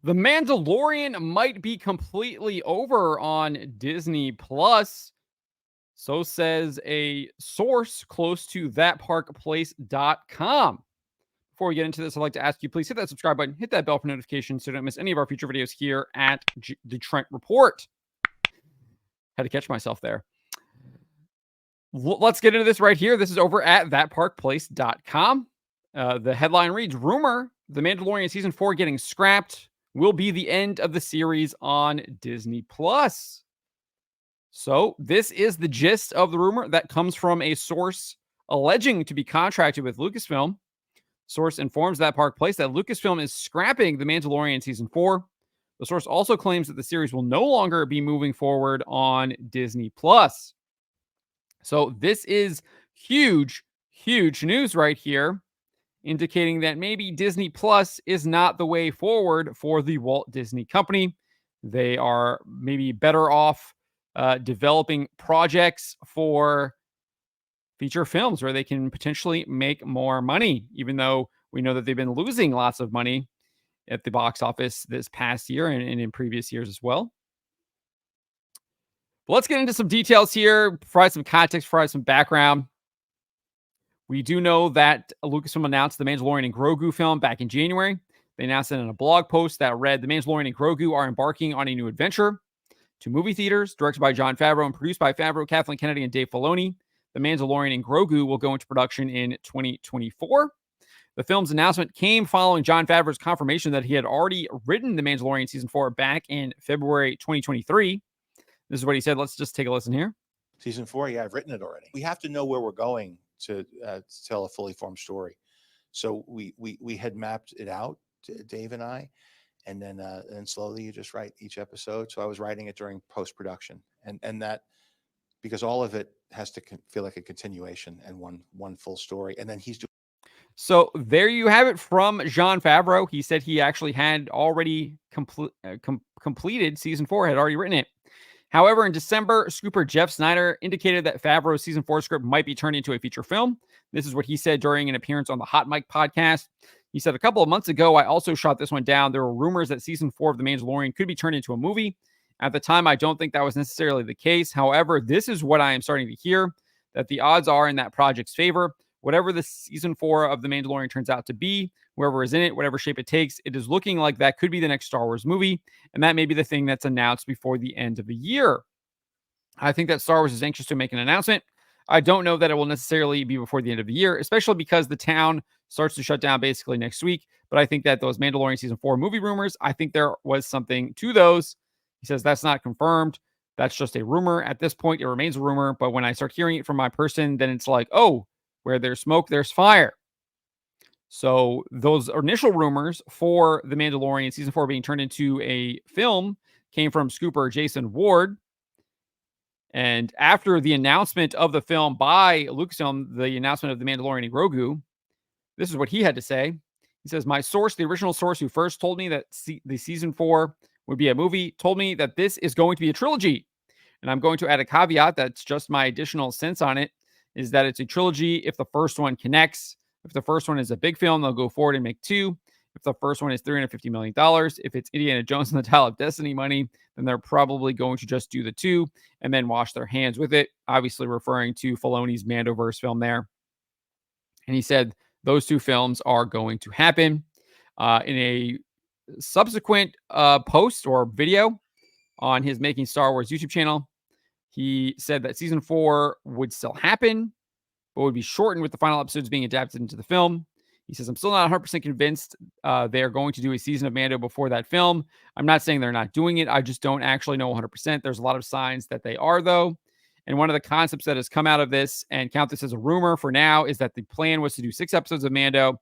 The Mandalorian might be completely over on Disney Plus. So says a source close to thatparkplace.com. Before we get into this, I'd like to ask you, please hit that subscribe button, hit that bell for notifications so you don't miss any of our future videos here at the Trent Report. Had to catch myself there. Let's get into this right here. This is over at thatparkplace.com. The headline reads, rumor, The Mandalorian Season 4 getting scrapped will be the end of the series on Disney Plus. So this is the gist of the rumor that comes from a source alleging to be contracted with Lucasfilm. Source informs That Park Place that Lucasfilm is scrapping The Mandalorian Season 4. The source also claims that the series will no longer be moving forward on Disney Plus. So this is huge, huge news right here, indicating that maybe Disney Plus is not the way forward for the Walt Disney Company. They are maybe better off developing projects for feature films where they can potentially make more money, even though we know that they've been losing lots of money at the box office this past year and in previous years as well. But let's get into some details here, provide some context, provide some background. We do know that Lucasfilm announced the Mandalorian and Grogu film back in January. They announced it in a blog post that read, The Mandalorian and Grogu are embarking on a new adventure. To movie theaters, directed by Jon Favreau and produced by Favreau, Kathleen Kennedy, and Dave Filoni. The Mandalorian and Grogu will go into production in 2024. The film's announcement came following Jon Favreau's confirmation that he had already written The Mandalorian Season 4 back in February 2023. This is what he said. Let's just take a listen here. Season 4, yeah, I've written it already. We have to know where we're going to tell a fully formed story. So we had mapped it out, Dave and I, and then slowly you just write each episode. So I was writing it during post-production, and that, because all of it has to feel like a continuation and one full story. And then he's doing. So there you have it from Jon Favreau. He said he actually had already completed Season 4, had already written it. However, in December, scooper Jeff Snyder indicated that Favreau's Season 4 script might be turned into a feature film. This is what he said during an appearance on the Hot Mic podcast. He said, a couple of months ago, I also shot this one down. There were rumors that Season 4 of The Mandalorian could be turned into a movie. At the time, I don't think that was necessarily the case. However, this is what I am starting to hear, that the odds are in that project's favor. Whatever the Season 4 of The Mandalorian turns out to be, whoever is in it, whatever shape it takes, it is looking like that could be the next Star Wars movie, and that may be the thing that's announced before the end of the year. I think that Star Wars is anxious to make an announcement. I don't know that it will necessarily be before the end of the year, especially because the town starts to shut down basically next week. But I think that those Mandalorian Season 4 movie rumors, I think there was something to those. He says that's not confirmed. That's just a rumor. At this point, it remains a rumor. But when I start hearing it from my person, then it's like, oh, where there's smoke, there's fire. So those initial rumors for The Mandalorian Season 4 being turned into a film came from scooper Jason Ward. And after the announcement of the film by Lucasfilm, the announcement of The Mandalorian and Grogu, this is what he had to say. He says, my source, the original source who first told me that the Season 4 would be a movie, told me that this is going to be a trilogy. And I'm going to add a caveat that's just my additional sense on it, is that it's a trilogy if the first one connects. If the first one is a big film, they'll go forward and make two. If the first one is $350 million, if it's Indiana Jones and the Dial of Destiny money, then they're probably going to just do the two and then wash their hands with it. Obviously referring to Filoni's Mandoverse film there. And he said those two films are going to happen. In a subsequent post or video on his Making Star Wars YouTube channel, he said that Season 4 would still happen, but would be shortened with the final episodes being adapted into the film. He says, I'm still not 100% convinced they are going to do a season of Mando before that film. I'm not saying they're not doing it. I just don't actually know 100%. There's a lot of signs that they are, though. And one of the concepts that has come out of this, and count this as a rumor for now, is that the plan was to do 6 episodes of Mando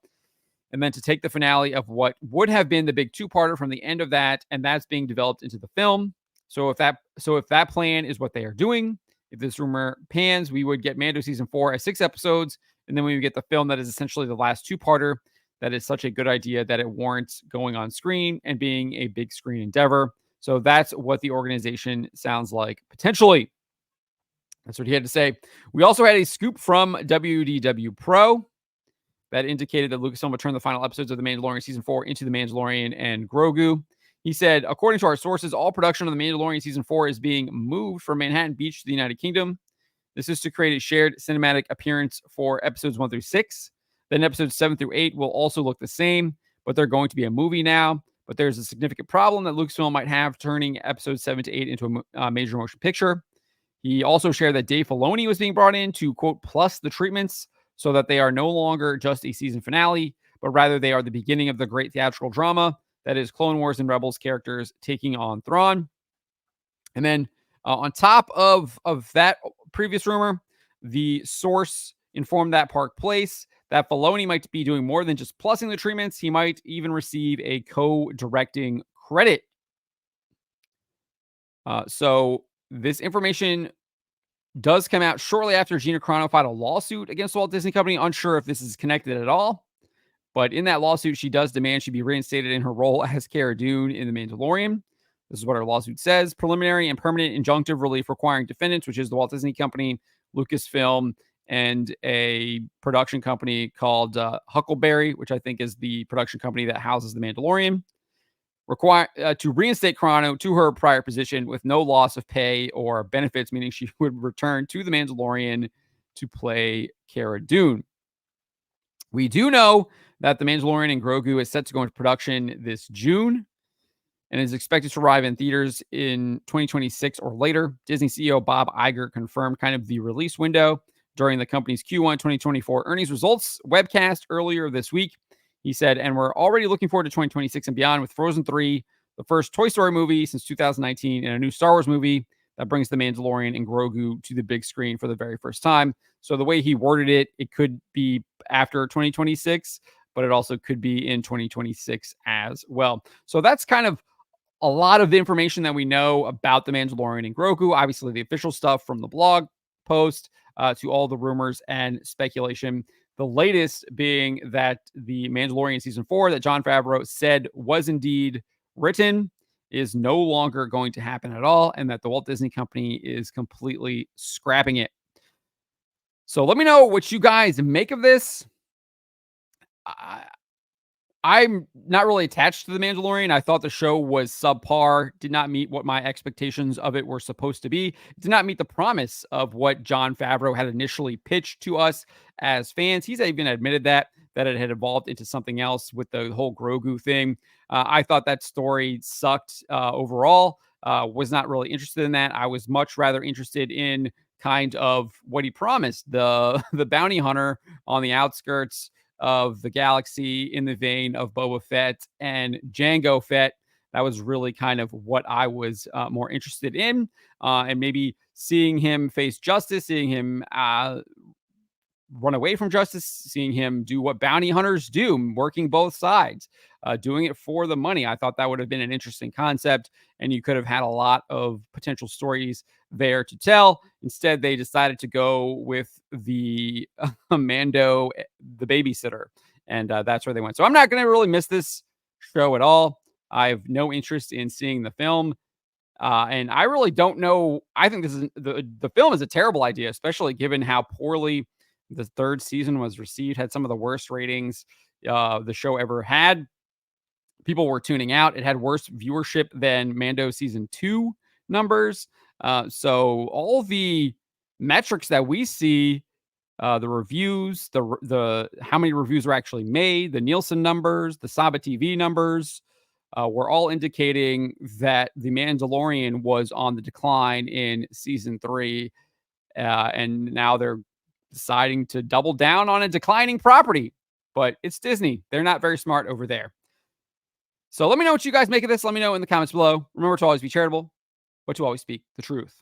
and then to take the finale of what would have been the big two-parter from the end of that, and that's being developed into the film. So if that plan is what they are doing, if this rumor pans, we would get Mando Season 4 as 6 episodes, and then we would get the film that is essentially the last two-parter. That is such a good idea that it warrants going on screen and being a big screen endeavor. So that's what the organization sounds like potentially. That's what he had to say. We also had a scoop from WDW Pro that indicated that Lucasfilm would turn the final episodes of The Mandalorian Season 4 into The Mandalorian and Grogu. He said, according to our sources, all production of The Mandalorian Season 4 is being moved from Manhattan Beach to the United Kingdom. This is to create a shared cinematic appearance for episodes 1 through 6. Then episodes 7 through 8 will also look the same, but they're going to be a movie now. But there's a significant problem that Lucasfilm might have turning episodes 7 to 8 into a major motion picture. He also shared that Dave Filoni was being brought in to, quote, plus the treatments so that they are no longer just a season finale, but rather they are the beginning of the great theatrical drama that is Clone Wars and Rebels characters taking on Thrawn. And then on top of that previous rumor, the source informed that Park Place that Filoni might be doing more than just plussing the treatments. He might even receive a co-directing credit. So this information does come out shortly after Gina Carano filed a lawsuit against the Walt Disney Company. Unsure if this is connected at all. But in that lawsuit, she does demand she be reinstated in her role as Cara Dune in The Mandalorian. This is what her lawsuit says. Preliminary and permanent injunctive relief requiring defendants, which is the Walt Disney Company, Lucasfilm, and a production company called Huckleberry, which I think is the production company that houses The Mandalorian, require to reinstate Carano to her prior position with no loss of pay or benefits, meaning she would return to The Mandalorian to play Cara Dune. We do know that The Mandalorian and Grogu is set to go into production this June and is expected to arrive in theaters in 2026 or later. Disney CEO Bob Iger confirmed kind of the release window during the company's Q1 2024 earnings results webcast earlier this week. He said, and we're already looking forward to 2026 and beyond with Frozen 3, the first Toy Story movie since 2019, and a new Star Wars movie that brings The Mandalorian and Grogu to the big screen for the very first time. So the way he worded it, it could be after 2026, but it also could be in 2026 as well. So that's kind of a lot of the information that we know about The Mandalorian and Grogu. Obviously, the official stuff from the blog post to all the rumors and speculation. The latest being that The Mandalorian Season 4 that Jon Favreau said was indeed written is no longer going to happen at all, and that the Walt Disney Company is completely scrapping it. So let me know what you guys make of this. I'm not really attached to The Mandalorian. I thought the show was subpar, did not meet what my expectations of it were supposed to be, did not meet the promise of what Jon Favreau had initially pitched to us as fans. He's even admitted that it had evolved into something else with the whole Grogu thing. I thought that story sucked overall. Was not really interested in that. I was much rather interested in kind of what he promised, the bounty hunter on the outskirts of the galaxy in the vein of Boba Fett and Jango Fett. That was really kind of what I was more interested in. And maybe seeing him face justice, seeing him run away from justice, seeing him do what bounty hunters do, working both sides, doing it for the money. I thought that would have been an interesting concept, and you could have had a lot of potential stories there to tell. Instead, they decided to go with the Mando, the babysitter, and that's where they went. So I'm not going to really miss this show at all. I have no interest in seeing the film. And I really don't know. I think this is the film is a terrible idea, especially given how poorly the third season was received, had some of the worst ratings the show ever had. People were tuning out. It had worse viewership than Mando season 2 numbers. So all the metrics that we see, the reviews, the how many reviews were actually made, the Nielsen numbers, the Saba TV numbers, were all indicating that The Mandalorian was on the decline in season 3. And now they're deciding to double down on a declining property. But it's Disney. They're not very smart over there. So let me know what you guys make of this. Let me know in the comments below. Remember to always be charitable, but to always speak the truth.